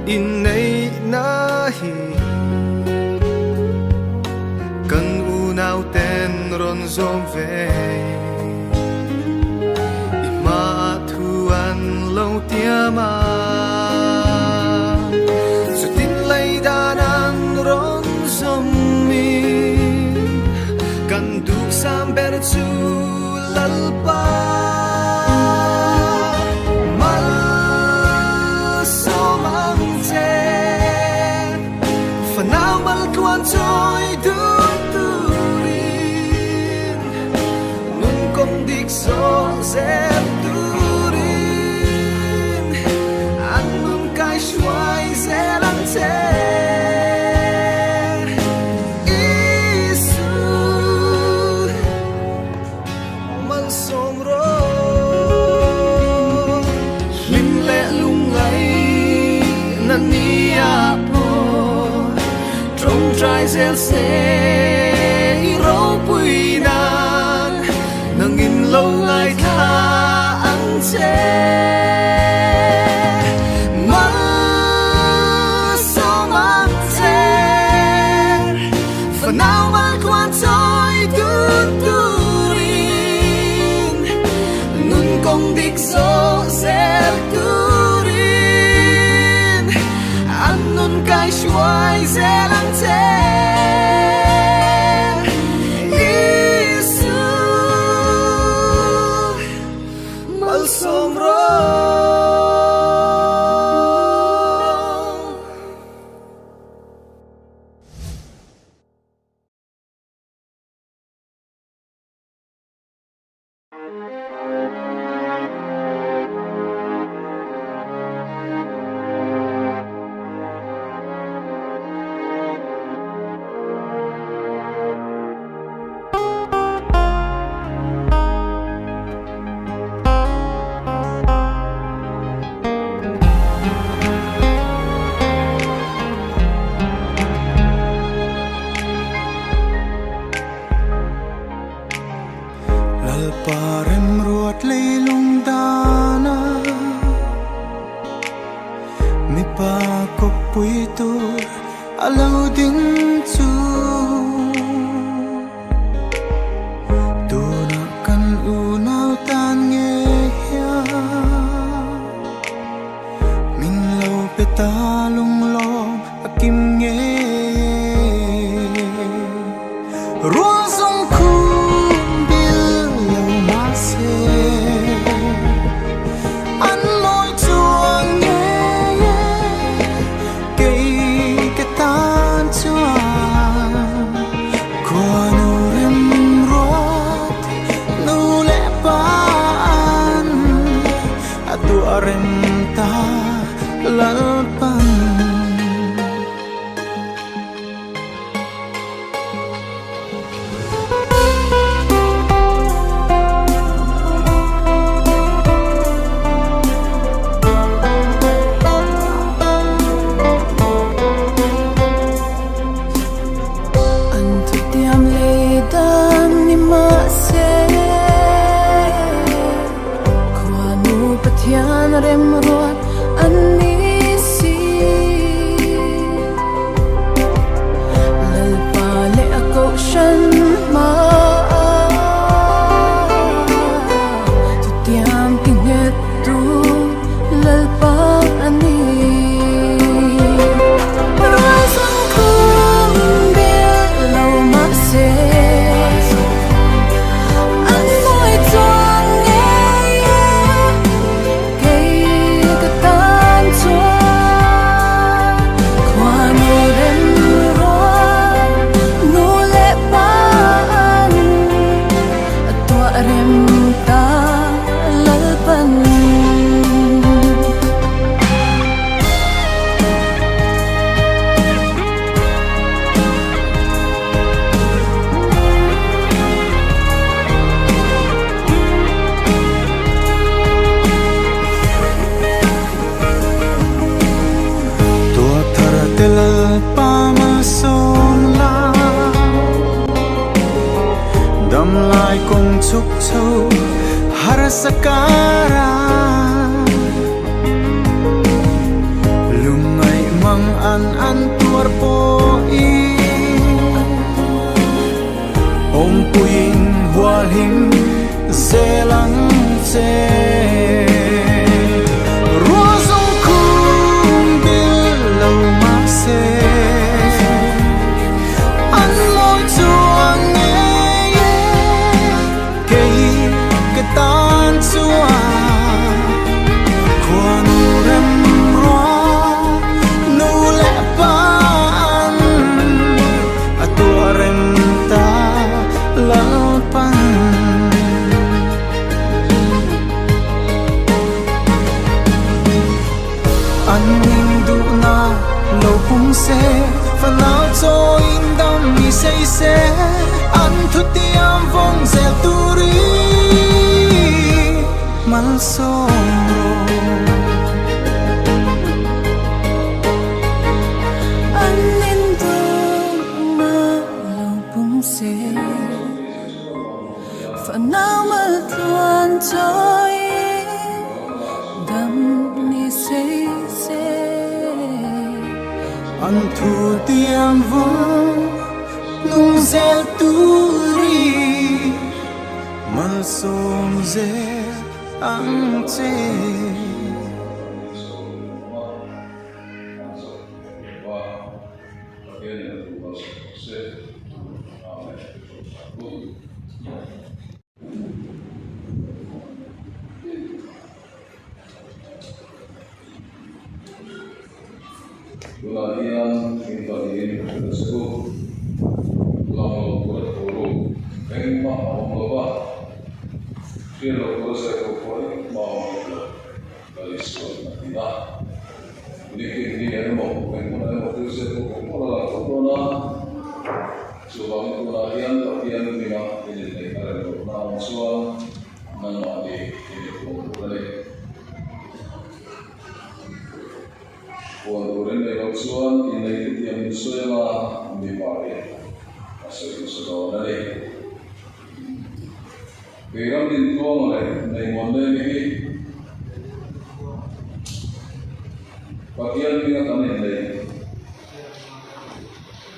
Inay nahi kan unaw ten ron zomvei imatuan lo tiama sutin lay danan ron zomi kan duk samber chu lalpa Joy duturin nun kong dik so zem durin an nun kai shuai zelang te isu mal somro lim le lungai nania trai zel se ro pui nan nang in lo ngai tha ang che ma so mang che for now man quan toi tu tu rin nun kong dik so zel tu rin an nun kai shuai zel ang che Parem ruat leilung dana mi pa ko puito alau ding chu dona kan unaw tan nge ya min lo petalung lo akim nge ruasong ku Hãy subscribe đâm lại cùng chúc châu har sakara lungai mang an tuar po i om puing hualhim zelang se rozong kum bil lo makse an lo chuang nge kei ketan chua kwanu rem roa nu le pan atua rem ta lalpan an ning du na lo pung se fanao cho in dam mi sei se an thu tiam vong zel turi mal song ro an ning du na lo pung se fanao mal tuan cho dam ni sei se an thu tiam vong nung zel turi mal song zel ang che Pelatihan kita ini tersebut lalu berturu memang membawa kalau proses itu mau dari sekolah kita sedikit dia mau memang proses itu kalau corona coba pelatihan lima ini karena corona musuh mana di ini boleh Kuanturin dari usuan ini yang musuhnya di Bali, asal musuh dari. Beram di tuang oleh dari monde ini, bagian kita kan ini,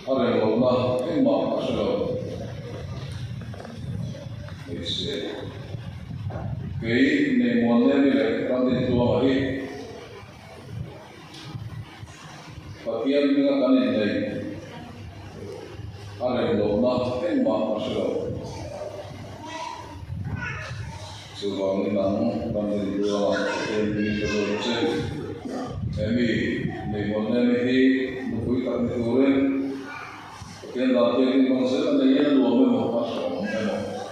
ada yang lomba emak asal. Isi, kei dari monde ini kan di tuang ini. Bagian kita kan ini, ada yang lomba emak asal. Coba menang banding dua yang ini terus kami mengenai ini buku kami turun bagian nanti ini maksudnya ada dua memang asal memang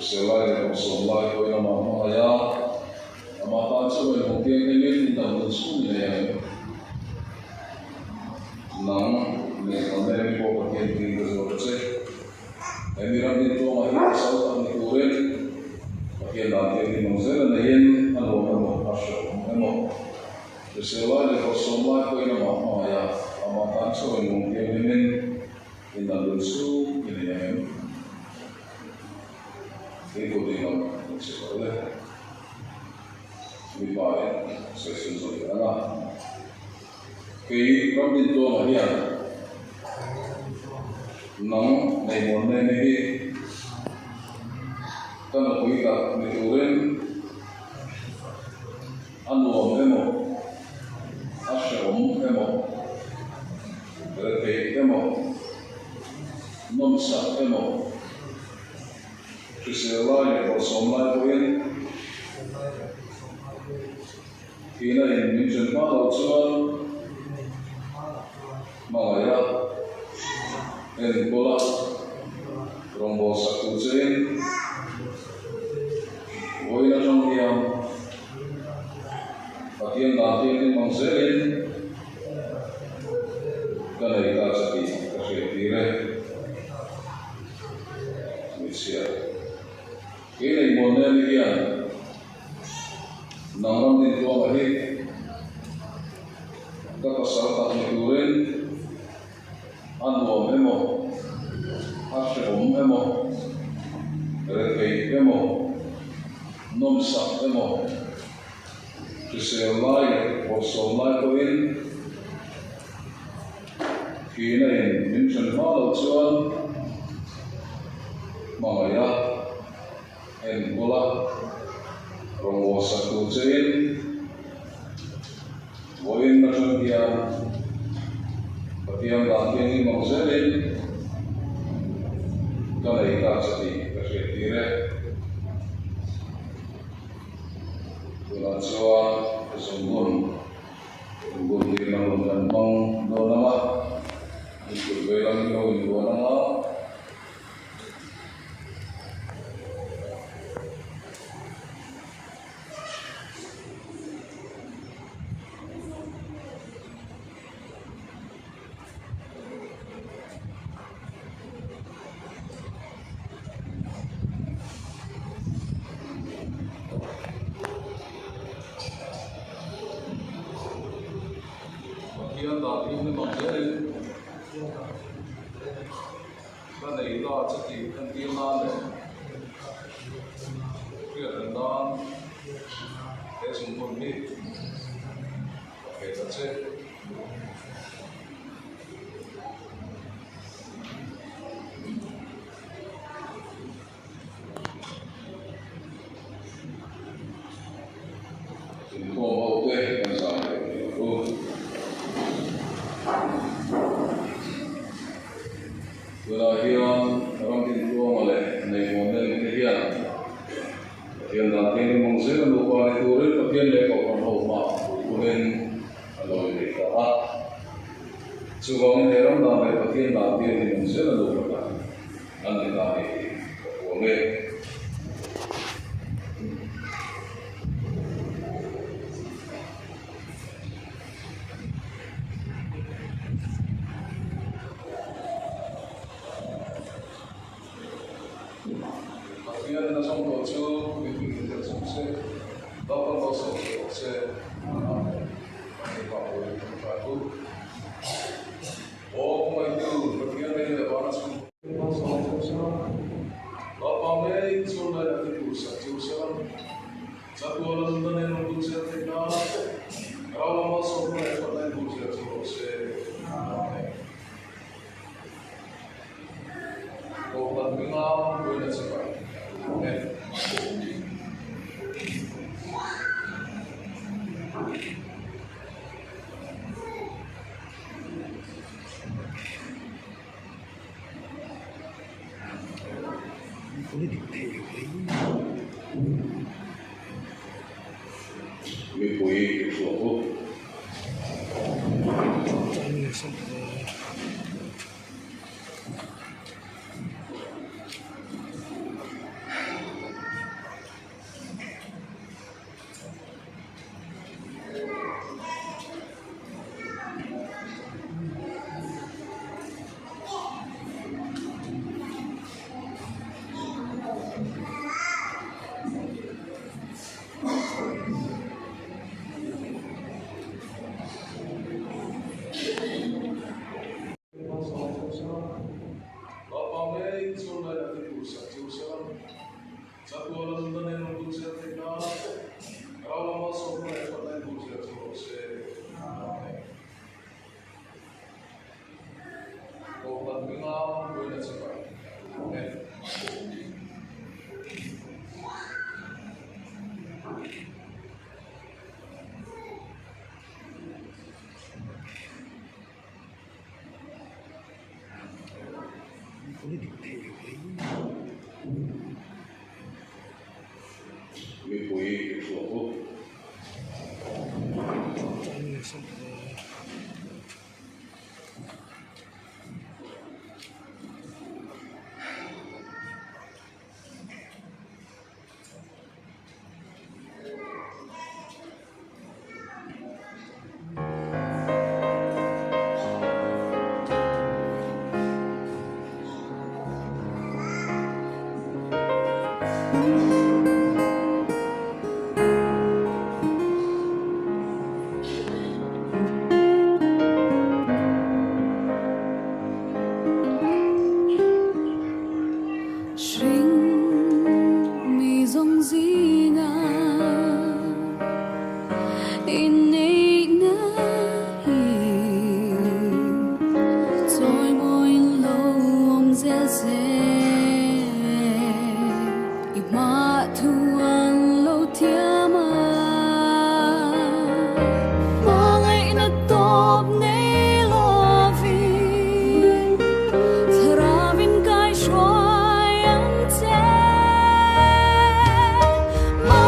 selain Rasulullah itu yang nama ya nama pasal yang mungkin ini tidak musuhnya yang nang mengenai buku bagian ini terus kami ramai itu masih asal kami turun bagian nanti ini maksudnya nain anu memang asal memang selain Rasulullah itu yang nama ya nama pasal yang mungkin ini tidak musuh ini yang itu dengan sekolah di Bali sesuatu saudara kei kami itu Maria nang naimone ini kan aku kita diturin anu emo asyam emo berarti emo nomsa emo Selain Rasulullah itu kina yang menjadi tujuan Malaya dan bola rombos satu jen, bola yang bagian nanti ini mengselin karena kita sakit kesehatan Indonesia. Kini model dia, namun di dua hari, kita kesalahan turun, anu memo, asyik memo, emo, nom sak emo, kisel lai, osol lai ko in, kina in, minsan malo chuan, mamaya, en bola, rongo satu chain, woin na siya patiang dati ni mangselin, kalay ka sa kasi tire, tulan siya kesumbun, kesumbun di lang mong do nama, ikut belang yo ibu nama. Yang tadi ini maksudnya, kan itu aja di kentilan deh, kemudian kesumbun ini, oke saja. Info oke kan saya itu. Kelahiran orang itu oleh model kehian. Yang nanti ini mengusir lupa itu kehian lekor rumah, kemudian kalau mereka subang ini orang nanti kehian nanti ini mengusir lupa nanti boleh. Dia na song ko chu bi bi de song se ba ba so se ni ba ko ba ku o mai tu dia ne ba na song ba ba me chu na ti ku sa chu sa ko la na ne no ku se te na ra ma so ko ne ko na ku se ko ba mi ma ko ne se ba. Mình quý của cô. Mình quý của cô. gì ngờ ini nahi trôi môi lâu om dễ dễ ima thuan lâu thia mà ngày na top nei lo vi thravin kai shoai am te ma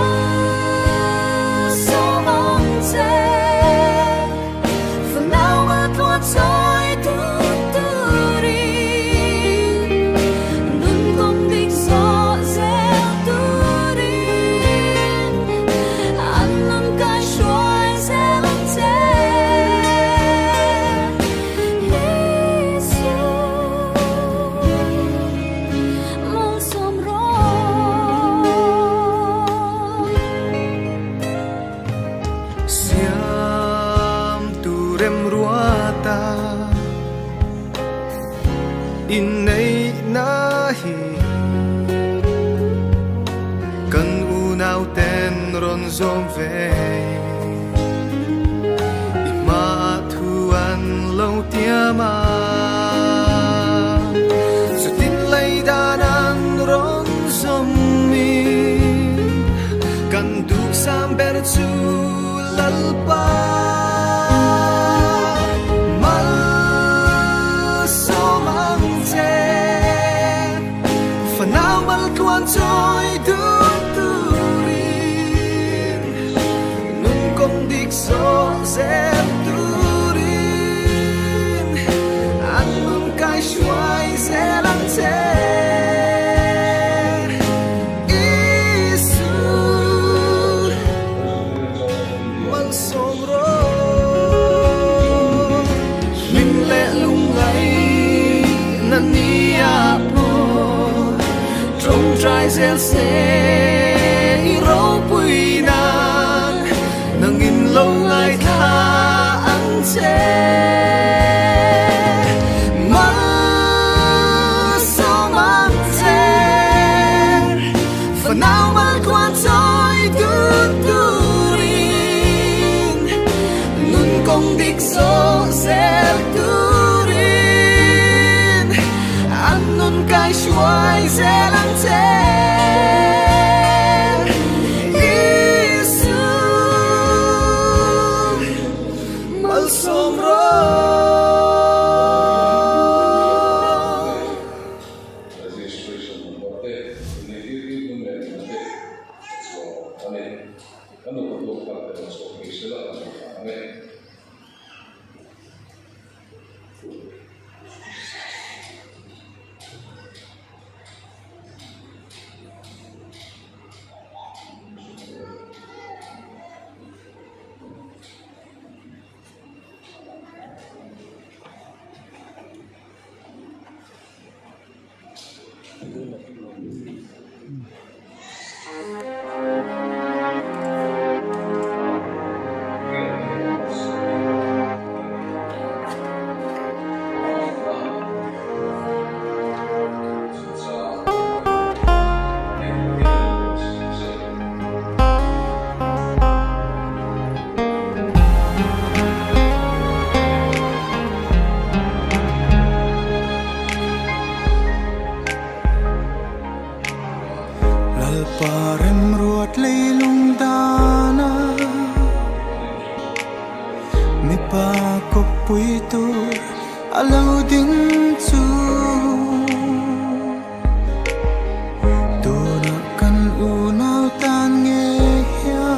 so mong te for now ma tua trôi tu tu ri nun công đích so gieo tu ri an nam kai shoai gieo te mong som ro Siam tu rem ruata in nay nahi kan unaw ten ron zom ve ima thuan lâu tiama so tin lay danan ron zom mi kan du sam ber chu lalpa mal so mang che for now mal tuan trôi du tu rin nun công dik so zem tu rin an nun kai shuai ze lang che Mal som ro lim le lung ngay nan nia po trong trai zel se ro pui nan nang in lâu ngày tha ang che mal som ang che for now mal quan trôi tu tu công đích so gieo tu rin an nun kai shuai ze lang te Isu mal som ro Parem ruat leilung dana mi pa ko puito alaw din chu dona kan unaw tan nge ya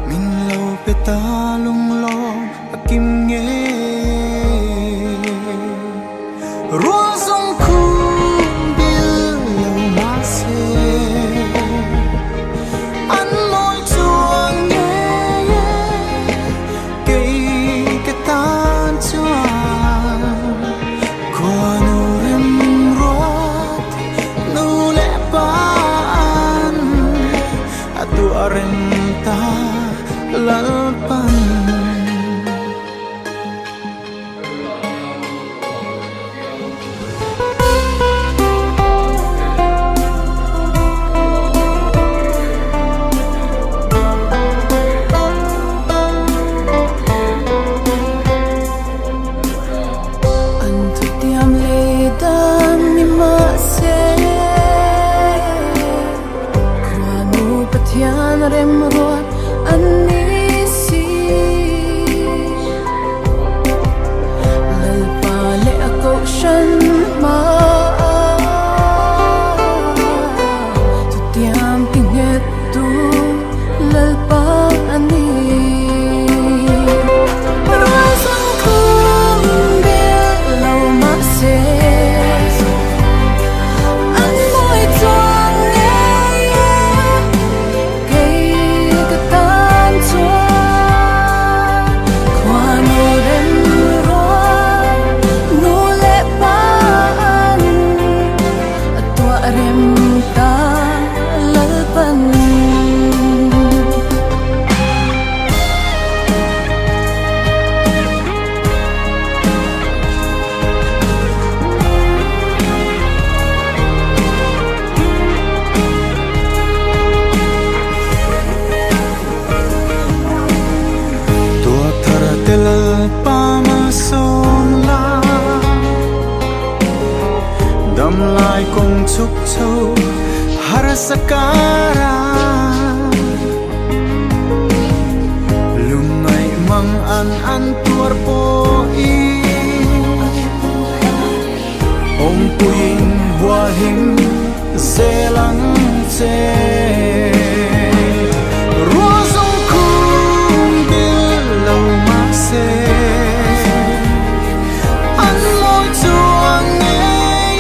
min lo petalong lo akim nge Rosong chúc châu harasakara lumay mang an tuar po i om puing hua hing selang se ruasong kung bil lau mak se an môi chuang nghe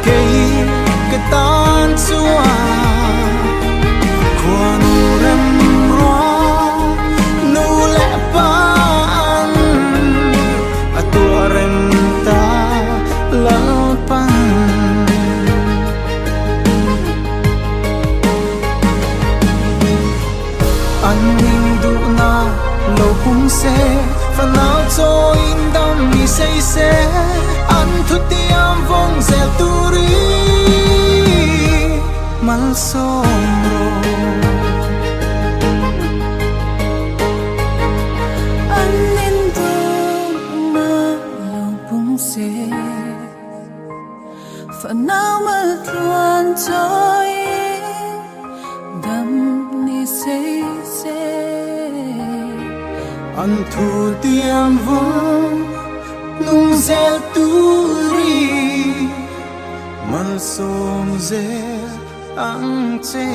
cây cái tan chua qua nu rem roa nu lẽ pan a tua rem ta lau pan an ning du na lâu pung se phần áo cho in đam mi say se an thu tiam vong zel turi mal sombro Anh nên thương mà lòng bung xê phần nào mà thuần trôi đắm ni say say an thu tiam vong nung zel turi mal som zel ang che